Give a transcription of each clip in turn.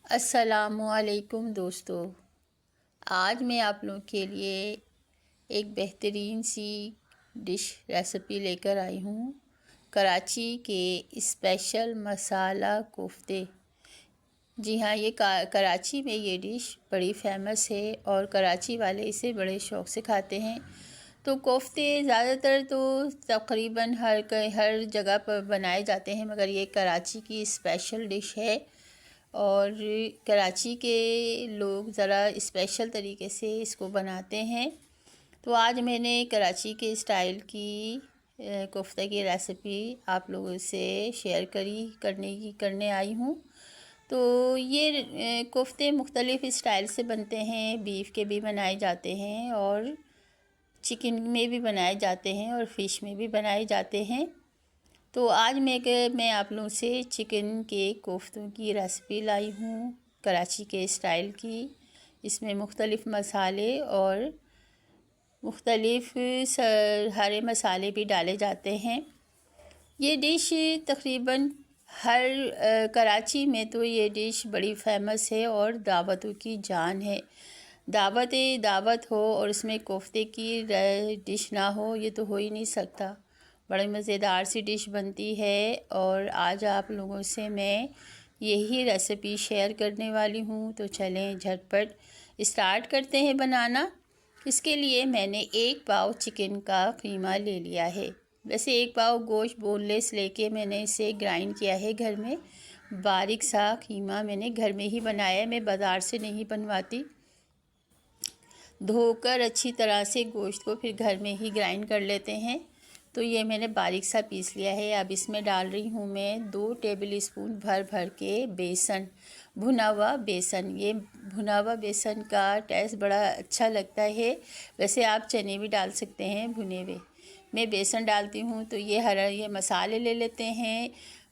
अस्सलामुअलैकुम दोस्तों। आज मैं आप लोगों के लिए एक बेहतरीन सी डिश रेसिपी लेकर आई हूँ। कराची के स्पेशल मसाला कोफ्ते। जी हाँ, ये कराची में ये डिश बड़ी फेमस है और कराची वाले इसे बड़े शौक़ से खाते हैं। तो कोफ्ते ज़्यादातर तो तकरीबन हर जगह पर बनाए जाते हैं, मगर ये कराची की स्पेशल डिश है और कराची के लोग ज़रा स्पेशल तरीके से इसको बनाते हैं। तो आज मैंने कराची के स्टाइल की कोफ्ते की रेसिपी आप लोगों से शेयर करने आई हूँ। तो ये कोफ्ते मुख्तलिफ़ स्टाइल से बनते हैं। बीफ के भी बनाए जाते हैं और चिकन में भी बनाए जाते हैं और फ़िश में भी बनाए जाते हैं। तो आज मैं आप लोगों से चिकन के कोफ्तों की रेसिपी लाई हूँ कराची के स्टाइल की। इसमें मुख्तलिफ़ मसाले और मुख्तलिफ़ हरे मसाले भी डाले जाते हैं। ये डिश तकरीबन हर कराची में तो ये डिश बड़ी फेमस है और दावतों की जान है। दावत हो और उसमें कोफ्ते की डिश ना हो, ये तो हो ही नहीं सकता। बड़ी मज़ेदार सी डिश बनती है और आज आप लोगों से मैं यही रेसिपी शेयर करने वाली हूँ। तो चलें झटपट स्टार्ट करते हैं बनाना। इसके लिए मैंने 1 पाव चिकन का कीमा ले लिया है। वैसे 1 पाव गोश्त बोनलेस लेके मैंने इसे ग्राइंड किया है घर में। बारीक सा कीमा मैंने घर में ही बनाया है, मैं बाज़ार से नहीं बनवाती। धोकर अच्छी तरह से गोश्त को फिर घर में ही ग्राइंड कर लेते हैं। तो ये मैंने बारीक सा पीस लिया है। अब इसमें डाल रही हूँ मैं 2 टेबल स्पून भर के बेसन, भुना हुआ बेसन। ये भुना हुआ बेसन का टेस्ट बड़ा अच्छा लगता है। वैसे आप चने भी डाल सकते हैं भुने हुए। मैं बेसन डालती हूँ। तो ये मसाले ले लेते हैं।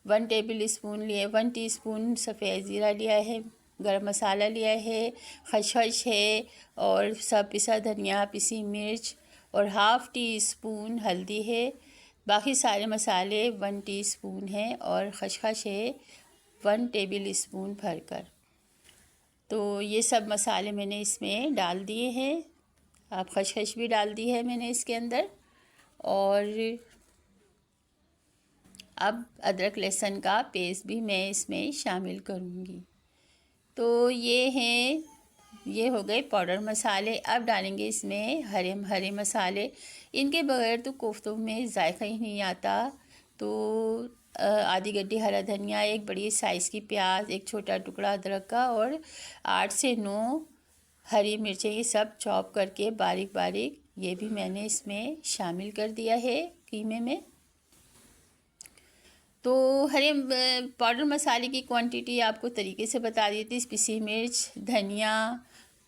1 टेबल स्पून लिए 1 टीस्पून सफ़ेद ज़ीरा लिया है, गरम मसाला लिया है, खसखस है और सब पिसा धनिया, पिसी मिर्च और हाफ़ टी स्पून हल्दी है। बाकी सारे मसाले 1 टीस्पून है और खसखस है 1 टेबल स्पून भरकर। तो ये सब मसाले मैंने इसमें डाल दिए हैं। अब खसखस भी डाल दी है मैंने इसके अंदर। और अब अदरक लहसुन का पेस्ट भी मैं इसमें शामिल करूँगी। तो ये हो गए पाउडर मसाले। अब डालेंगे इसमें हरे मसाले। इनके बगैर तो कोफ्तों में जायका ही नहीं आता। तो आधी गड्डी हरा धनिया, एक बड़ी साइज़ की प्याज, एक छोटा टुकड़ा अदरक का और 8 से 9 हरी मिर्चें, ये सब चॉप करके बारीक बारीक ये भी मैंने इसमें शामिल कर दिया है कीमे में। तो हरे पाउडर मसाले की क्वांटिटी आपको तरीके से बता दी थी। पिसी मिर्च, धनिया,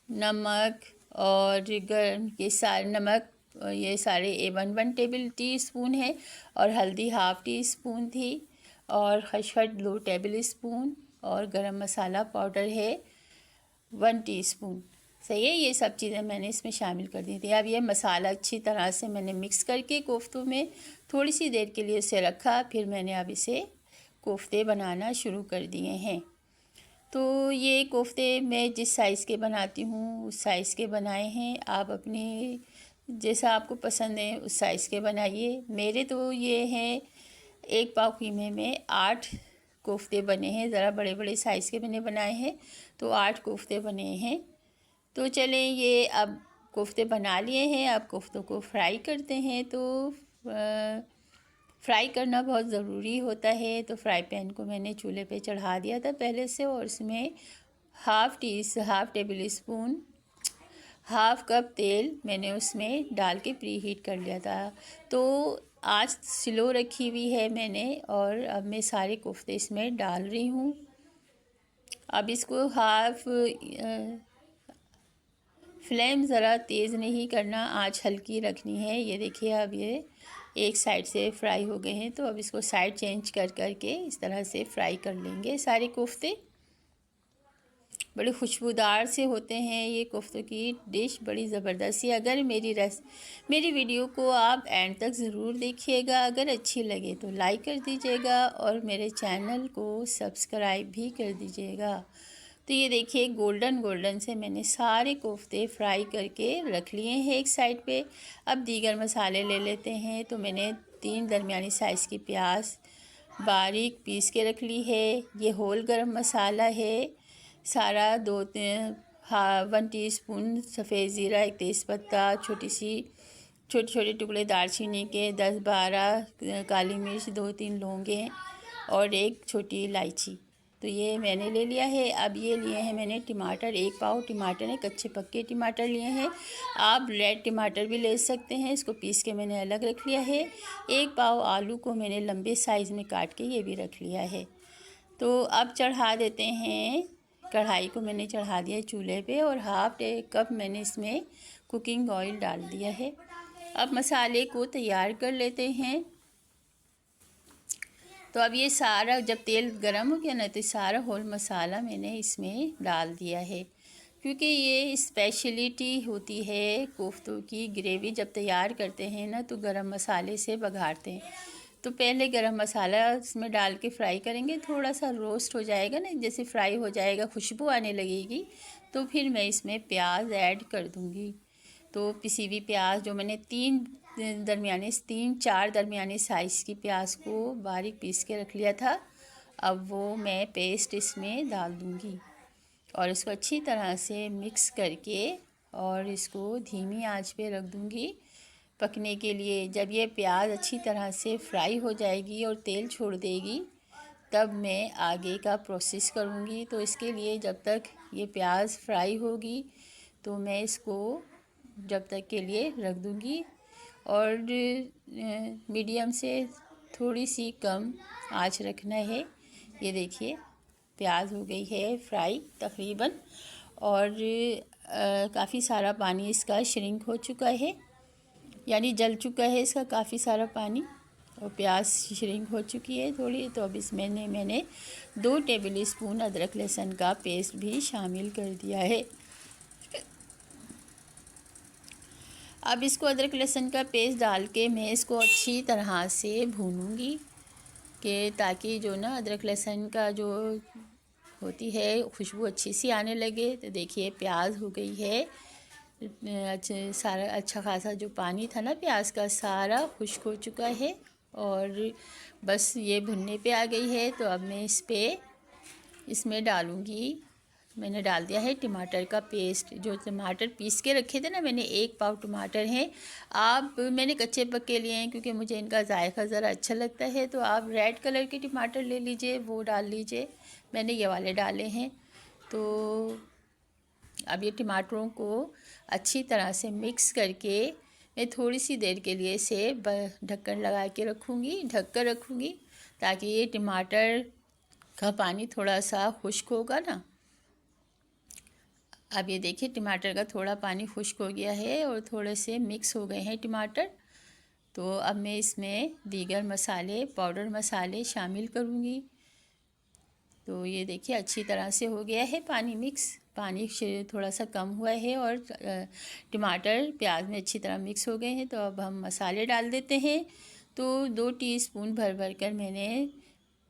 नमक और ये सारे नमक ये सारे 1 टेबल टीस्पून है और हल्दी हाफ़ टी स्पून थी और खसखस 2 टेबल स्पून और गरम मसाला पाउडर है 1 टीस्पून। सही है, ये सब चीज़ें मैंने इसमें शामिल कर दी थी। अब ये मसाला अच्छी तरह से मैंने मिक्स करके कोफ्तों में थोड़ी सी देर के लिए इसे रखा। फिर मैंने अब इसे कोफ्ते बनाना शुरू कर दिए हैं। तो ये कोफ्ते मैं जिस साइज़ के बनाती हूँ उस साइज़ के बनाए हैं। आप अपने जैसा आपको पसंद है उस साइज़ के बनाइए। मेरे तो ये हैं 1 पाव कीमे में 8 कोफ्ते बने हैं। ज़रा बड़े बड़े साइज़ के मैंने बनाए हैं, तो 8 कोफ्ते बने हैं। तो चलें, ये अब कोफ्ते बना लिए हैं। अब कोफ्तों को फ्राई करते हैं। तो फ्राई करना बहुत ज़रूरी होता है। तो फ्राई पैन को मैंने चूल्हे पे चढ़ा दिया था पहले से और इसमें half table spoon, half cup तेल मैंने उसमें डाल के प्री हीट कर लिया था। तो आँच स्लो रखी हुई है मैंने और अब मैं सारे कोफ्ते इसमें डाल रही हूँ। अब इसको फ्लेम ज़रा तेज़ नहीं करना, आँच हल्की रखनी है। ये देखिए, अब ये एक साइड से फ्राई हो गए हैं। तो अब इसको साइड चेंज करके इस तरह से फ्राई कर लेंगे सारे कोफ्ते। बड़े खुशबूदार से होते हैं ये कोफ्तों की डिश, बड़ी ज़बरदस्त सी। अगर मेरी वीडियो को आप एंड तक ज़रूर देखिएगा। अगर अच्छी लगे तो लाइक कर दीजिएगा और मेरे चैनल को सब्सक्राइब भी कर दीजिएगा। तो ये देखिए गोल्डन गोल्डन से मैंने सारे कोफ्ते फ्राई करके रख लिए हैं एक साइड पे। अब दीगर मसाले ले लेते हैं। तो मैंने 3 दरमियानी साइज़ की प्याज बारीक पीस के रख ली है। ये होल गरम मसाला है सारा, 1 टीस्पून सफ़ेद ज़ीरा, 1 तेज़पत्ता, छोटे छोटे टुकड़े दालचीनी के, 10-12 काली मिर्च, 2-3 लौंगे और 1 छोटी इलायची। तो ये मैंने ले लिया है। अब ये लिए हैं मैंने टमाटर, 1 पाव टमाटर है, कच्चे पक्के टमाटर लिए हैं। आप रेड टमाटर भी ले सकते हैं, इसको पीस के मैंने अलग रख लिया है। 1 पाव आलू को मैंने लंबे साइज़ में काट के ये भी रख लिया है। तो अब चढ़ा देते हैं, कढ़ाई को मैंने चढ़ा दिया है चूल्हे पे और हाफ कप मैंने इसमें कुकिंग ऑयल डाल दिया है। अब मसाले को तैयार कर लेते हैं। तो अब ये सारा जब तेल गरम हो गया ना, तो सारा होल मसाला मैंने इसमें डाल दिया है, क्योंकि ये स्पेशलिटी होती है कोफ्तों की। ग्रेवी जब तैयार करते हैं ना, तो गरम मसाले से बघारते हैं। तो पहले गरम मसाला इसमें डाल के फ्राई करेंगे, थोड़ा सा रोस्ट हो जाएगा ना, जैसे फ्राई हो जाएगा, खुशबू आने लगेगी, तो फिर मैं इसमें प्याज ऐड कर दूँगी। तो पिसी हुई प्याज जो मैंने 3-4 दरमियाने साइज़ की प्याज को बारीक पीस के रख लिया था, अब वो मैं पेस्ट इसमें डाल दूँगी और इसको अच्छी तरह से मिक्स करके और इसको धीमी आंच पे रख दूँगी पकने के लिए। जब ये प्याज अच्छी तरह से फ्राई हो जाएगी और तेल छोड़ देगी, तब मैं आगे का प्रोसेस करूँगी। तो इसके लिए जब तक ये प्याज फ्राई होगी, तो मैं इसको जब तक के लिए रख दूँगी और मीडियम से थोड़ी सी कम आंच रखना है। ये देखिए प्याज हो गई है फ्राई तकरीबन, और काफ़ी सारा पानी इसका श्रिंक हो चुका है, यानी जल चुका है इसका काफ़ी सारा पानी, और प्याज श्रिंक हो चुकी है थोड़ी। तो अब इसमें मैंने 2 टेबल स्पून अदरक लहसुन का पेस्ट भी शामिल कर दिया है। अब इसको अदरक लहसुन का पेस्ट डाल के मैं इसको अच्छी तरह से भूनूंगी, कि ताकि जो ना अदरक लहसुन का जो होती है खुशबू अच्छी सी आने लगे। तो देखिए प्याज हो गई है सारा, अच्छा खासा जो पानी था ना प्याज का सारा खुश्क हो चुका है और बस ये भुनने पे आ गई है। तो अब मैं इसमें डालूँगी, मैंने डाल दिया है टमाटर का पेस्ट। जो टमाटर पीस के रखे थे ना मैंने, 1 पाव टमाटर हैं। आप मैंने कच्चे पक्के लिए हैं क्योंकि मुझे इनका जायका ज़रा अच्छा लगता है, तो आप रेड कलर के टमाटर ले लीजिए, वो डाल लीजिए। मैंने ये वाले डाले हैं। तो अब ये टमाटरों को अच्छी तरह से मिक्स करके मैं थोड़ी सी देर के लिए इसे ढक्कन लगा के रखूँगी, ढक कर रखूँगी, ताकि ये टमाटर का पानी थोड़ा सा खुश्क होगा ना। अब ये देखिए टमाटर का थोड़ा पानी खुश्क हो गया है और थोड़े से मिक्स हो गए हैं टमाटर। तो अब मैं इसमें दीगर मसाले, पाउडर मसाले शामिल करूँगी। तो ये देखिए अच्छी तरह से हो गया है पानी मिक्स, पानी थोड़ा सा कम हुआ है और टमाटर प्याज में अच्छी तरह मिक्स हो गए हैं। तो अब हम मसाले डाल देते हैं। तो 2 टीस्पून भर कर मैंने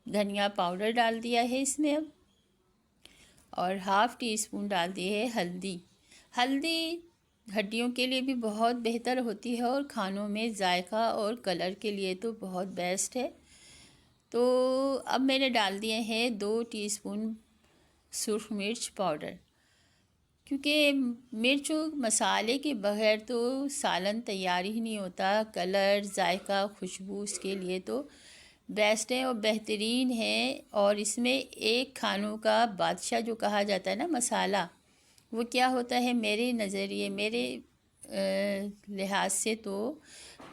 धनिया पाउडर डाल दिया है इसमें अब, और हाफ़ टी स्पून डाल दी है हल्दी। हल्दी हड्डियों के लिए भी बहुत बेहतर होती है और खानों में जायका और कलर के लिए तो बहुत बेस्ट है। तो अब मैंने डाल दिए हैं 2 टीस्पून सुरख मिर्च पाउडर, क्योंकि मिर्च मसाले के बगैर तो सालन तैयार ही नहीं होता। कलर, जायका, खुशबू इसके लिए तो बेस्ट है और बेहतरीन है। और इसमें एक खानों का बादशाह जो कहा जाता है ना मसाला, वो क्या होता है मेरे नज़रिए, मेरे लिहाज से तो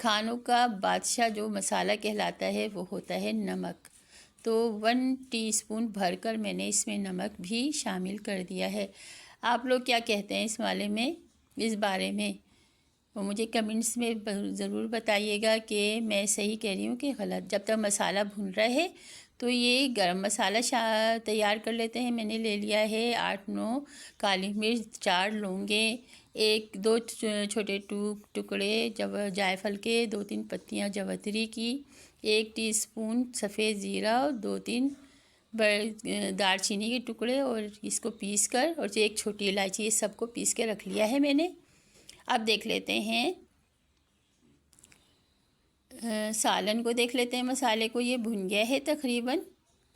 खानों का बादशाह जो मसाला कहलाता है वो होता है नमक। तो 1 टीस्पून भरकर मैंने इसमें नमक भी शामिल कर दिया है। आप लोग क्या कहते हैं इस बारे में वो मुझे कमेंट्स में ज़रूर बताइएगा कि मैं सही कह रही हूँ कि गलत। जब तक मसाला भून रहा है तो ये गरम मसाला तैयार कर लेते हैं। मैंने ले लिया है 8-9 काली मिर्च, 4 लौंगे, 1-2 छोटे टुकड़े जायफल के, 2-3 पत्तियाँ जवतरी की, 1 टीस्पून सफ़ेद ज़ीरा और 2-3 दालचीनी के टुकड़े और इसको पीस कर, और जो एक छोटी इलायची, ये सबको पीस के रख लिया है मैंने। अब देख लेते हैं सालन को, देख लेते हैं मसाले को। ये भुन गया है तकरीबन,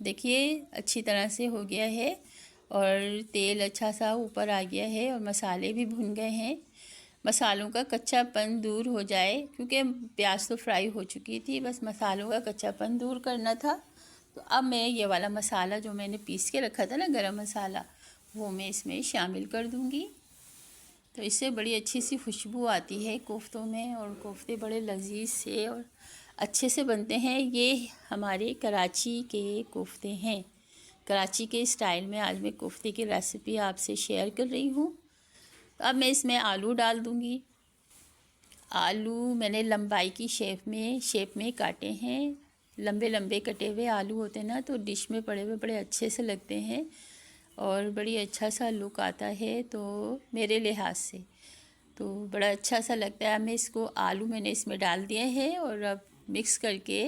देखिए अच्छी तरह से हो गया है और तेल अच्छा सा ऊपर आ गया है और मसाले भी भुन गए हैं। मसालों का कच्चापन दूर हो जाए, क्योंकि प्याज तो फ्राई हो चुकी थी, बस मसालों का कच्चापन दूर करना था। तो अब मैं ये वाला मसाला जो मैंने पीस के रखा था ना, गरम मसाला, वो मैं इसमें शामिल कर दूंगी। तो इससे बड़ी अच्छी सी खुशबू आती है कोफ्तों में, और कोफ्ते बड़े लजीज से और अच्छे से बनते हैं। ये हमारे कराची के कोफ्ते हैं, कराची के स्टाइल में आज मैं कोफ्ते की रेसिपी आपसे शेयर कर रही हूँ। अब मैं इसमें आलू डाल दूँगी। आलू मैंने लंबाई की शेप में काटे हैं। लंबे लंबे कटे हुए आलू होते हैं ना, तो डिश में पड़े हुए बड़े अच्छे से लगते हैं और बड़ी अच्छा सा लुक आता है, तो मेरे लिहाज से तो बड़ा अच्छा सा लगता है। मैं इसको आलू मैंने इसमें डाल दिया है और अब मिक्स करके,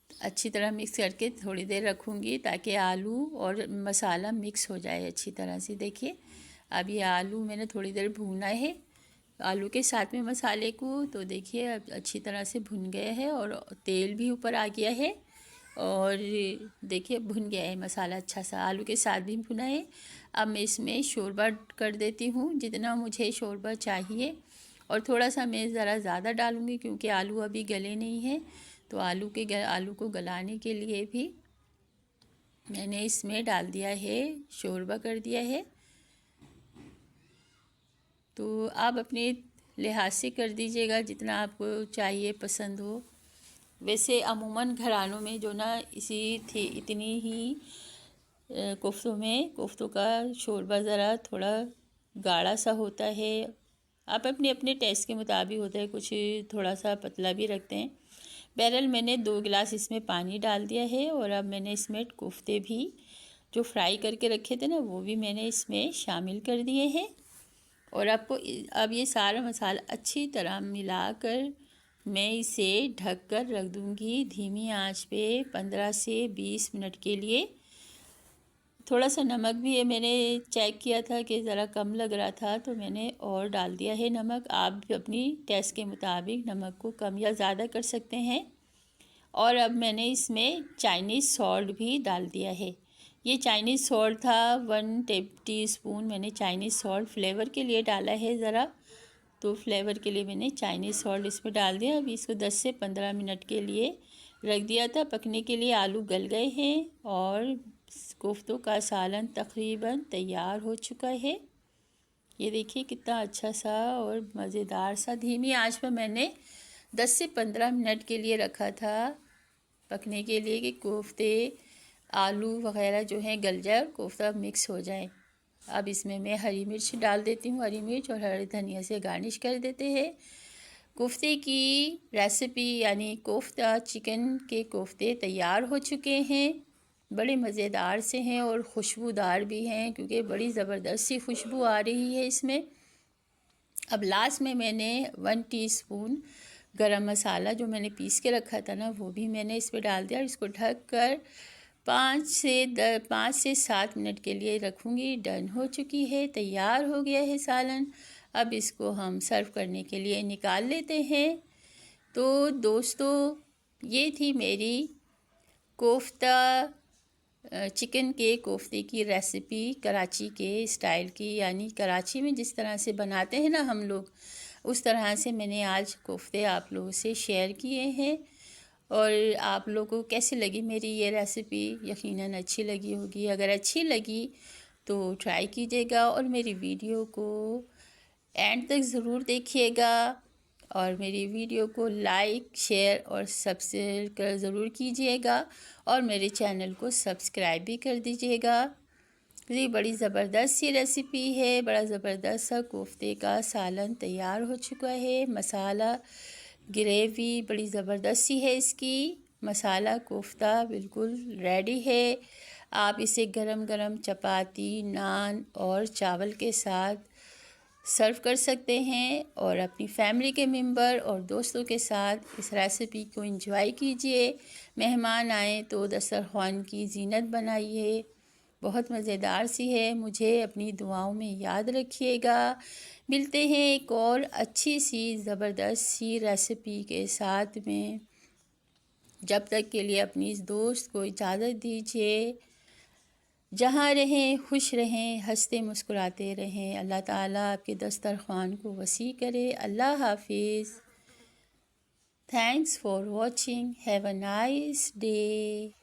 अच्छी तरह मिक्स करके थोड़ी देर रखूँगी ताकि आलू और मसाला मिक्स हो जाए अच्छी तरह से। देखिए अब ये आलू मैंने थोड़ी देर भूना है आलू के साथ में मसाले को, तो देखिए अब अच्छी तरह से भुन गया है और तेल भी ऊपर आ गया है और देखिए भुन गया है मसाला अच्छा सा, आलू के साथ भी भुना है। अब मैं इसमें शोरबा कर देती हूँ जितना मुझे शोरबा चाहिए, और थोड़ा सा मैं ज़रा ज़्यादा डालूँगी क्योंकि आलू अभी गले नहीं हैं। तो आलू को गलाने के लिए भी मैंने इसमें डाल दिया है, शोरबा कर दिया है। तो आप अपने लिहाज से कर दीजिएगा जितना आपको चाहिए, पसंद हो। वैसे अमूमन घरानों में जो ना इतनी ही कोफ्तों का शोरबा ज़रा थोड़ा गाढ़ा सा होता है। आप अपने अपने टेस्ट के मुताबिक होता है, कुछ थोड़ा सा पतला भी रखते हैं। बहरहाल मैंने 2 गिलास इसमें पानी डाल दिया है और अब मैंने इसमें कोफ्ते भी जो फ्राई करके रखे थे ना, वो भी मैंने इसमें शामिल कर दिए हैं। और अब ये सारा मसाला अच्छी तरह मिलाकर मैं इसे ढक कर रख दूँगी धीमी आंच पे 15 से 20 मिनट के लिए। थोड़ा सा नमक भी है, मैंने चेक किया था कि ज़रा कम लग रहा था तो मैंने और डाल दिया है नमक। आप भी अपनी टेस्ट के मुताबिक नमक को कम या ज़्यादा कर सकते हैं। और अब मैंने इसमें चाइनीज़ सॉल्ट भी डाल दिया है। ये चाइनीज़ सॉल्ट था 1 टीस्पून मैंने चाइनीज़ सॉल्ट फ्लेवर के लिए डाला है ज़रा, तो फ्लेवर के लिए मैंने चाइनीज़ सॉल्ट इसमें डाल दिया। अभी इसको 10 से 15 मिनट के लिए रख दिया था पकने के लिए। आलू गल गए हैं और कोफ्तों का सालन तकरीबन तैयार हो चुका है। ये देखिए कितना अच्छा सा और मज़ेदार सा। धीमी आंच पर मैंने 10 से 15 मिनट के लिए रखा था पकने के लिए कि कोफ्ते आलू वग़ैरह जो हैं गल जाए और कोफ्ता मिक्स हो जाए। अब इसमें मैं हरी मिर्च डाल देती हूँ, हरी मिर्च और हरे धनिया से गार्निश कर देते हैं। कोफ्ते की रेसिपी यानी कोफ्ता चिकन के कोफ्ते तैयार हो चुके हैं। बड़े मज़ेदार से हैं और खुशबूदार भी हैं क्योंकि बड़ी ज़बरदस्त सी खुशबू आ रही है इसमें। अब लास्ट में मैंने 1 टीस्पून गरम मसाला जो मैंने पीस के रखा था ना, वो भी मैंने इस पर डाल दिया और इसको ढक कर 5 से 7 मिनट के लिए रखूँगी। डन हो चुकी है, तैयार हो गया है सालन। अब इसको हम सर्व करने के लिए निकाल लेते हैं। तो दोस्तों ये थी मेरी कोफ्ता चिकन के कोफ्ते की रेसिपी कराची के स्टाइल की, यानी कराची में जिस तरह से बनाते हैं ना हम लोग, उस तरह से मैंने आज कोफ्ते आप लोगों से शेयर किए हैं। और आप लोगों को कैसी लगी मेरी ये रेसिपी? यकीनन अच्छी लगी होगी। अगर अच्छी लगी तो ट्राई कीजिएगा और मेरी वीडियो को एंड तक ज़रूर देखिएगा और मेरी वीडियो को लाइक, शेयर और सब्सक्राइब ज़रूर कीजिएगा और मेरे चैनल को सब्सक्राइब भी कर दीजिएगा। ये बड़ी ज़बरदस्त सी रेसिपी है, बड़ा ज़बरदस्त सा कोफ्ते का सालन तैयार हो चुका है। मसाला ग्रेवी बड़ी ज़बरदस्त सी है इसकी। मसाला कोफ्ता बिल्कुल रेडी है। आप इसे गरम गरम चपाती, नान और चावल के साथ सर्व कर सकते हैं और अपनी फैमिली के मेंबर और दोस्तों के साथ इस रेसिपी को एंजॉय कीजिए। मेहमान आए तो दस्तरख़्वान की ज़ीनत बनाइए। बहुत मज़ेदार सी है। मुझे अपनी दुआओं में याद रखिएगा। मिलते हैं एक और अच्छी सी ज़बरदस्त सी रेसिपी के साथ में। जब तक के लिए अपनी इस दोस्त को इजाज़त दीजिए। जहाँ रहें खुश रहें, हंसते मुस्कुराते रहें। अल्लाह ताला आपके दस्तरख़्वान को वसी करे। अल्लाह हाफिज़। Thanks for watching. Have a nice day.